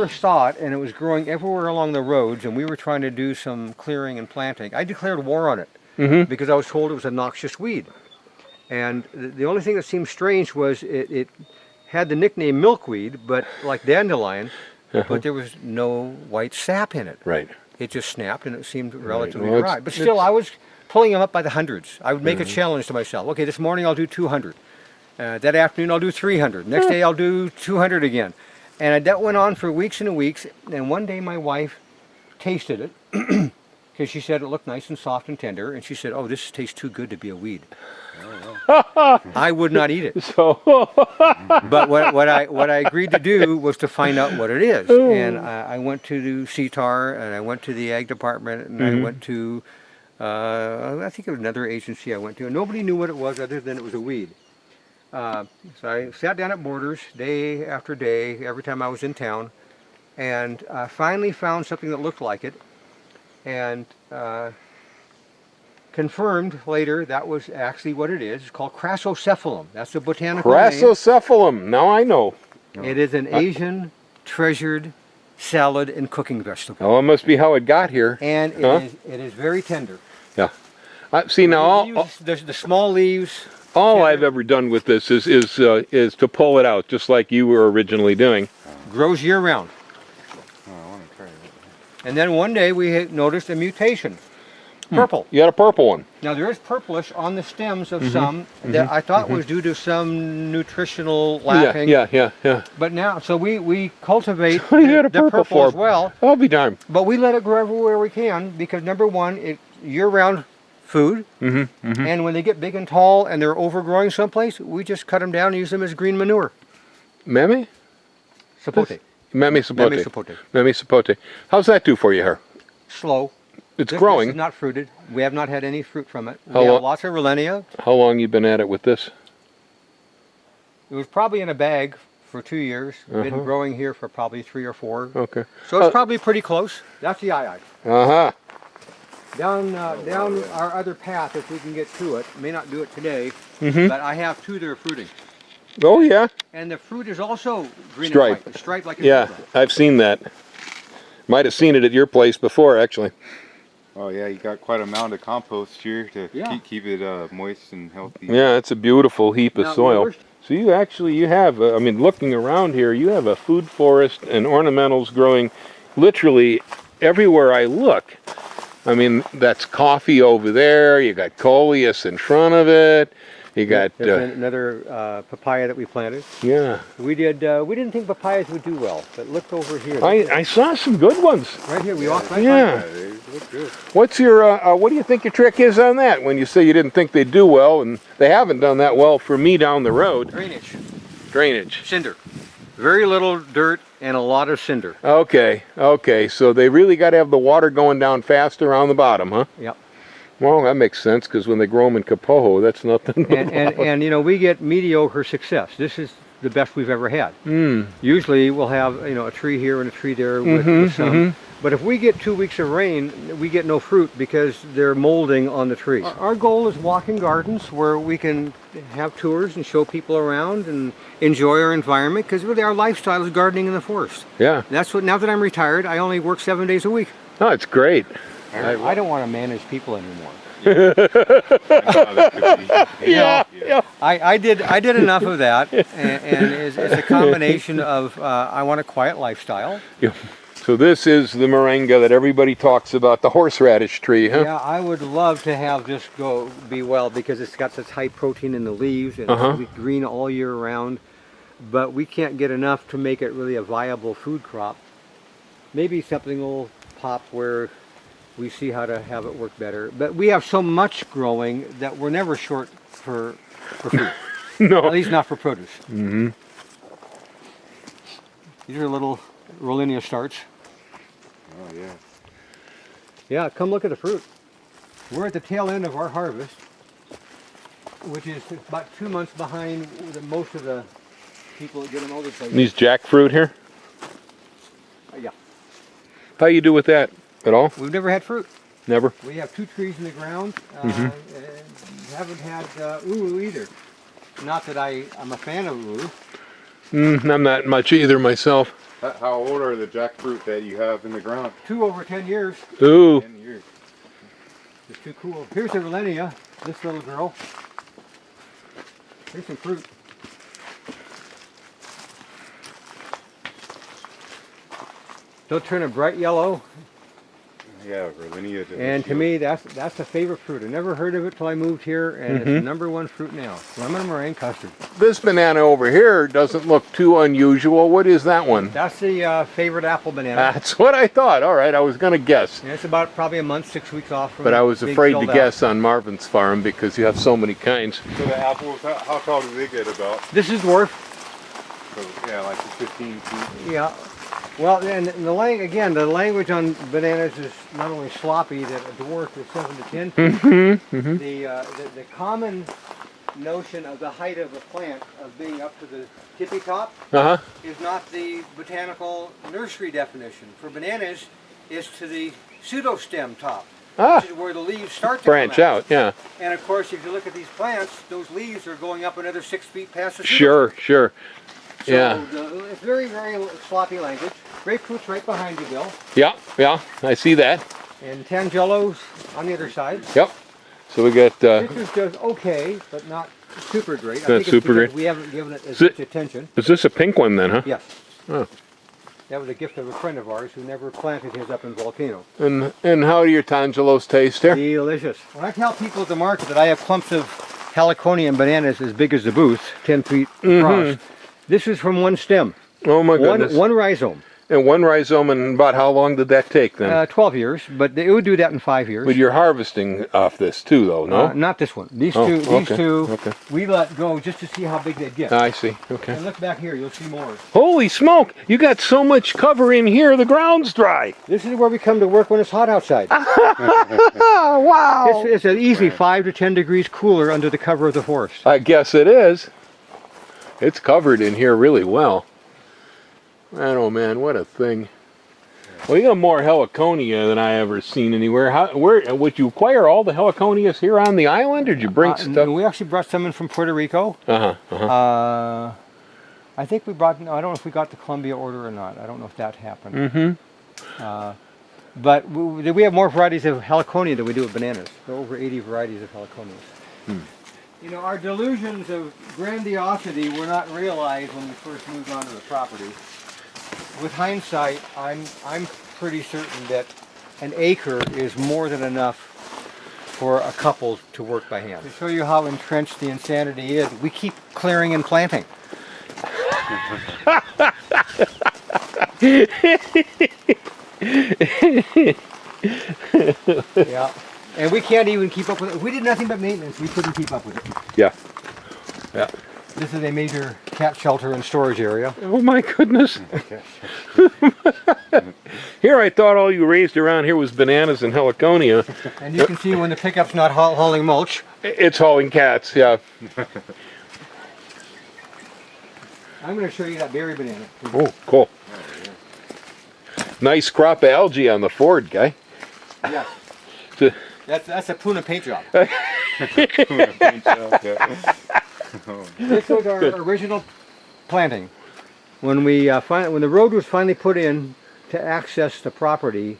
first saw it, and it was growing everywhere along the roads, and we were trying to do some clearing and planting, I declared war on it because I was told it was a noxious weed. And the only thing that seemed strange was it had the nickname milkweed, but like dandelion, but there was no white sap in it. Right. It just snapped, and it seemed relatively dry. But still, I was pulling them up by the hundreds. I would make a challenge to myself. Okay, this morning I'll do 200. That afternoon I'll do 300. Next day I'll do 200 again. And that went on for weeks and weeks. And one day my wife tasted it because she said it looked nice and soft and tender. And she said, "Oh, this tastes too good to be a weed." I would not eat it. So, but what I agreed to do was to find out what it is. And I went to the CTAR, and I went to the ag department, and I went to I think it was another agency I went to, and nobody knew what it was other than it was a weed. So I sat down at Borders day after day, every time I was in town, and finally found something that looked like it, and confirmed later that was actually what it is. It's called Chrysosephalum. That's the botanical name. Chrysosephalum. Now I know. It is an Asian treasured salad and cooking vegetable. Oh, it must be how it got here. And it is very tender. Yeah. See now, the small leaves. All I've ever done with this is to pull it out, just like you were originally doing. Grows year round. Oh, I want to try that. And then one day we noticed a mutation. Purple. You got a purple one. Now there is purplish on the stems of some that I thought was due to some nutritional lacking. Yeah. But now, so we cultivate You got a the purple as well. I'll be darned. But we let it grow everywhere we can because number one, it's year-round food. And when they get big and tall and they're overgrowing someplace, we just cut them down and use them as green manure. Meme? Sapote. Meme sapote. Meme sapote. Meme sapote. How's that do for you here? Slow. It's growing. This is not fruited. We have not had any fruit from it. How We have long- lots of Relenia. How long you been at it with this? It was probably in a bag for 2 years. Been growing here for probably 3 or 4. Okay. So it's probably pretty close. That's the eye. Uh-huh. Down our other path, if we can get to it. May not do it today, but I have 2 that are fruiting. Oh, yeah. And the fruit is also green Striped. and white. It's striped like a Yeah, zebra. I've seen that. Might have seen it at your place before, actually. Oh yeah, you got quite a mound of compost here to Yeah. keep it moist and healthy. Yeah, it's a beautiful heap of Now, soil. we're- So you have, I mean, looking around here, you have a food forest and ornamentals growing literally everywhere I look. I mean, that's coffee over there. You got coleus in front of it. You got There's another papaya that we planted. yeah. We didn't think papayas would do well, but look over here. I saw some good ones. Right here, we walked right Yeah. by. They look good. What's your what do you think your trick is on that? When you say you didn't think they'd do well, and they haven't done that well for me down the road. Drainage. Cinder. Very little dirt and a lot of cinder. Okay. So they really got to have the water going down faster on the bottom, huh? Yep. Well, that makes sense because when they grow them in Kapoho, that's nothing. And you know, we get mediocre success. This is the best we've ever had. Usually we'll have, you know, a tree here and a tree there with some. But if we get 2 weeks of rain, we get no fruit because they're molding on the trees. Our goal is walking gardens where we can have tours and show people around and enjoy our environment because really our lifestyle is gardening in the forest. Yeah. That's what. Now that I'm retired, I only work 7 days a week. Oh, it's great. I don't want to manage people anymore. Yeah. I did enough of that, and it's a combination of I want a quiet lifestyle. Yeah. So this is the moringa that everybody talks about, the horseradish tree, huh? Yeah, I would love to have this be well because it's got such high protein in the leaves and it's really green all year round. But we can't get enough to make it really a viable food crop. Maybe something will pop where we see how to have it work better. But we have so much growing that we're never short for food. No. At least not for produce. These are little Rollinia starts. Oh yeah. Yeah, come look at the fruit. We're at the tail end of our harvest, which is about 2 months behind most of the people that get them other places. These jackfruit here? Yeah. How you do with that at all? We've never had fruit. Never? We have 2 trees in the ground. And haven't had ulu either. Not that I'm a fan of ulu. I'm not much either myself. How old are the jackfruit that you have in the ground? 2 over 10 years. Ooh. 10 years. It's too cool. Here's a Relenia, this little girl. Here's some fruit. They'll turn a bright yellow, Yeah, Verlinia. and to me, that's a favorite fruit. I never heard of it till I moved here, and it's the #1 fruit now. Lemon meringue custard. This banana over here doesn't look too unusual. What is that one? That's the favorite apple banana. That's what I thought. All right, I was going to guess. And it's about probably a month, 6 weeks off from But I was being afraid to filled out. guess on Marvin's farm because you have so many kinds. So the apples, how tall do they get about? This is dwarf. So, yeah, like 15 feet. Yeah. Well, and the language on bananas is not only sloppy, that a dwarf is 7 to 10 feet. The common notion of the height of a plant, of being up to the tippy top, Uh-huh. is not the botanical nursery definition. For bananas, it's to the pseudostem top, Ah, which is where the leaves start to branch come out, yeah. And of course, if you look at these plants, those leaves are going up another 6 feet past the pseudostem. Sure, sure. So Yeah. it's very, very sloppy language. Grapefruit's right behind you, Bill. Yeah, yeah, I see that. And Tangelo's on the other side. Yep. So we got, This is just okay, but not super great. I Not think it's super because great. we haven't given it as Is it- much attention. is this a pink one then, huh? Yes. Oh. That was a gift of a friend of ours who never planted his up in Volcano. And how do your tangelos taste here? Delicious. When I tell people at the market that I have clumps of heliconium bananas as big as the booth, 10 feet across, this is from one stem, Oh my goodness. one rhizome. And one rhizome, and about how long did that take then? 12 years, but it would do that in 5 years. But you're harvesting off this too, though, no? Not this one. These Oh, two, okay. we let go just to see how big they'd get. I see. Okay. And look back here, you'll see more. Holy smoke! You got so much cover in here. The ground's dry. This is where we come to work when it's hot outside. Oh wow! It's an easy 5 to 10 degrees cooler under the cover of the forest. I guess it is. It's covered in here really well. Man, oh man, what a thing! Well, you got more heliconia than I ever seen anywhere. Where would you acquire all the heliconias here on the island, or did you bring stuff? We actually brought some in from Puerto Rico. I think we brought. No, I don't know if we got the Columbia order or not. I don't know if that happened. But we have more varieties of heliconia than we do of bananas. There are over 80 varieties of heliconias. You know, our delusions of grandiosity were not realized when we first moved onto the property. With hindsight, I'm pretty certain that an acre is more than enough for a couple to work by hand. To show you how entrenched the insanity is, we keep clearing and planting. Yeah, and we can't even keep up with it. If we did nothing but maintenance, we couldn't keep up with it. Yeah. Yeah. This is a major cat shelter and storage area. Oh my goodness! Here, I thought all you raised around here was bananas and heliconia. And you can see when the pickup's not hauling mulch. It's hauling cats. Yeah. I'm going to show you that berry banana. Oh, cool. Nice crop of algae on the Ford, guy. Yes. To- That's a Puna paint job. Yeah. This was our original planting. When we when the road was finally put in to access the property,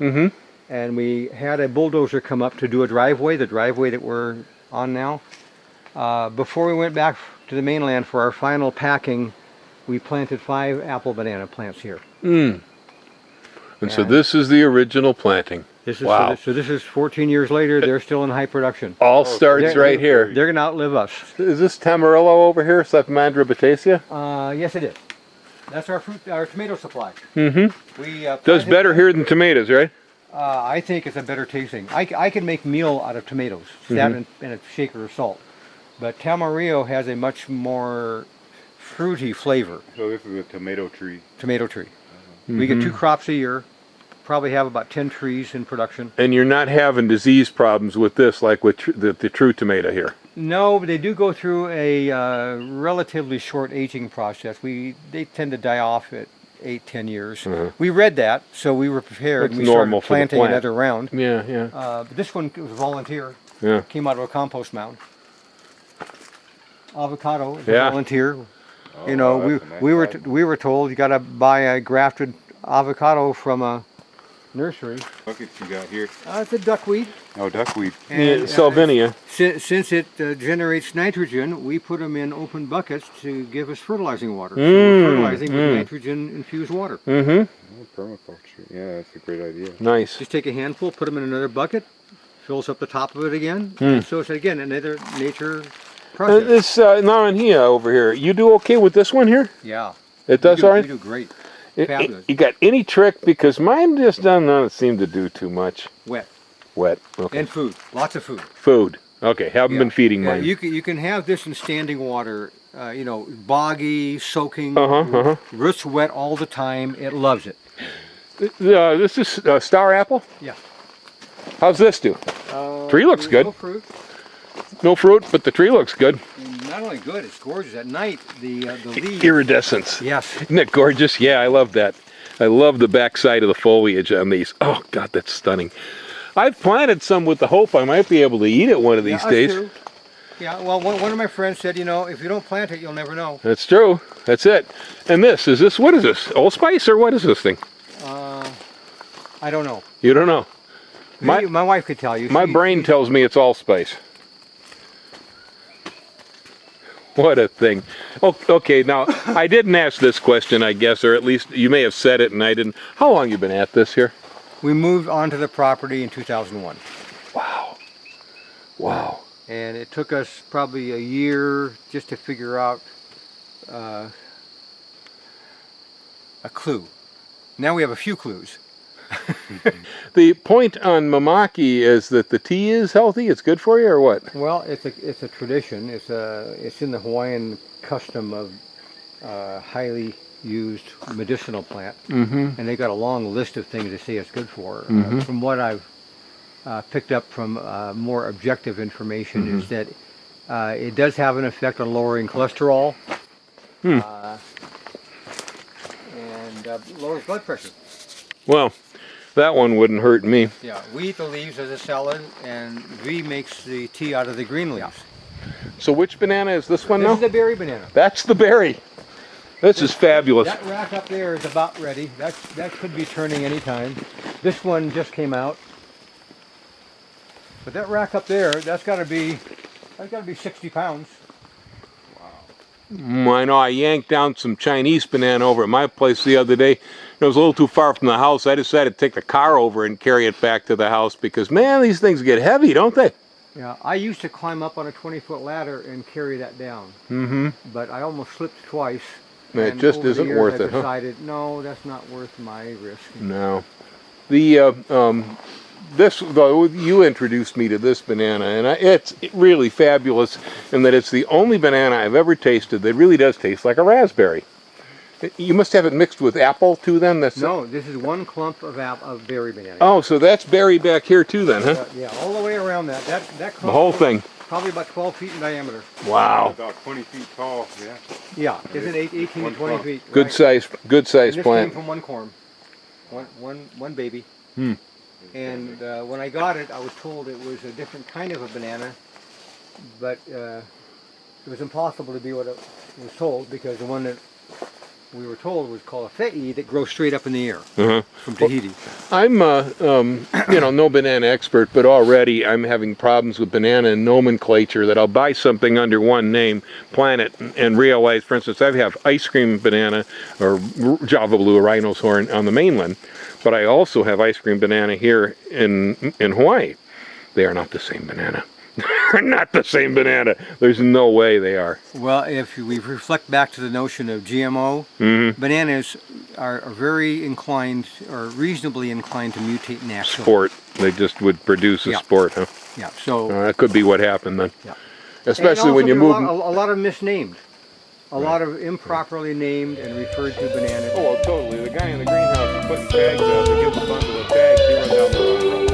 and we had a bulldozer come up to do a driveway, the driveway that we're on now. Before we went back to the mainland for our final packing, we planted 5 apple banana plants here. And so this is the original planting. This is Wow. so this is 14 years later. They're still in high production. All starts They're- right here. They're going to outlive us. Is this Tamarillo over here, Saphmandra batacea? Yes, it is. That's our tomato supply. We Does planted- better here than tomatoes, right? I think it's a better tasting. I can make meal out of tomatoes, that and a shaker of salt. But Tamarillo has a much more fruity flavor. So this is a tomato tree. Tomato tree. We get 2 crops a year. Probably have about 10 trees in production. And you're not having disease problems with this like with the true tomato here. No, but they do go through a relatively short aging process. They tend to die off at 8-10 years. We read that, so we were prepared. That's We normal started for the planting plant. another round. Yeah, yeah. But this one was volunteer. Yeah. Came out of a compost mound. Avocado is Yeah. a volunteer. You know, wow, that's a nice we were size. we were told you got to buy a grafted avocado from a nursery. Buckets you got here. It's a duckweed. Oh, duckweed. Yeah, Salvinia. Since it generates nitrogen, we put them in open buckets to give us fertilizing water. So Mm, we're fertilizing with nitrogen-infused water. Mm-hmm. Oh, permaculture. Yeah, that's a great idea. Nice. Just take a handful, put them in another bucket, fills up the top of it again. And so it's again another nature process. This Naranja over here, you do okay with this one here? Yeah. It does, all right? You do great. You Fabulous. got any trick? Because mine just doesn't seem to do too much. Wet. Wet. Okay. And food. Lots of food. Food. Okay. Haven't been feeding mine. You can have this in standing water, you know, boggy, soaking, roots wet all the time. It loves it. This is Star Apple? Yeah. How's this do? Tree looks good. No fruit. No fruit, but the tree looks good. And not only good, it's gorgeous. At night, the leaves. Iridescence. Yes. Isn't it gorgeous? Yeah, I love that. I love the backside of the foliage on these. Oh, God, that's stunning. I've planted some with the hope I might be able to eat it one of these us days. too. Yeah, well, one of my friends said, you know, if you don't plant it, you'll never know. That's true. That's it. And what is this? Allspice or what is this thing? I don't know. You don't know. My wife could tell you. My brain tells me it's allspice. What a thing. Oh, okay, now, I didn't ask this question, I guess, or at least you may have said it and I didn't. How long you been at this here? We moved onto the property in 2001. Wow. Wow. And it took us probably a year just to figure out a clue. Now we have a few clues. The point on mamaki is that the tea is healthy, it's good for you, or what? Well, it's a tradition. It's in the Hawaiian custom of highly used medicinal plant, and they got a long list of things they say it's good for. From what I've picked up from more objective information, is that it does have an effect on lowering cholesterol and lowers blood pressure. Well, that one wouldn't hurt me. Yeah, we eat the leaves as a salad, and V makes the tea out of the green leaves. So which banana is this one This now? is the berry banana. That's the berry. This is fabulous. That rack up there is about ready. That could be turning any time. This one just came out. But that rack up there, that's got to be 60 pounds. I know I yanked down some Chinese banana over at my place the other day. It was a little too far from the house. I decided to take the car over and carry it back to the house because, man, these things get heavy, don't they? Yeah, I used to climb up on a 20-foot ladder and carry that down. But I almost slipped twice. It and just over the isn't years worth I it, huh? decided, no, that's not worth my risk. No. You introduced me to this banana, and it's really fabulous in that it's the only banana I've ever tasted that really does taste like a raspberry. You must have it mixed with apple too, then. No, this is one clump of berry banana. Oh, so that's berry back here too, then, huh? Yeah, all the way around that. That clump The whole thing. Probably about 12 feet in diameter. Wow. About 20 feet tall, yeah. Yeah, isn't 18 to 20 clump. feet. Good right? size And this plant. came from one corn, one baby. And when I got it, I was told it was a different kind of a banana, but it was impossible to be what it was told because the one that we were told was called a fei that grows straight up in the air from Tahiti. I'm, no banana expert, but already I'm having problems with banana nomenclature that I'll buy something under one name, plant it, and realize, for instance, I have ice cream banana or Java Blue or Rhino's Horn on the mainland, but I also have ice cream banana here in Hawaii. They are not the same banana. They're not the same banana. There's no way they are. Well, if we reflect back to the notion of GMO, bananas are very inclined, or reasonably inclined, to mutate naturally. Sport. They just would produce a sport, huh? Yeah, so... that could be what happened then. Yeah. Especially when you move... A lot of misnamed. A lot of improperly named and referred to bananas. Oh, well, totally. The guy in the greenhouse is putting tags out to give a bundle of tags. He runs out the wrong road.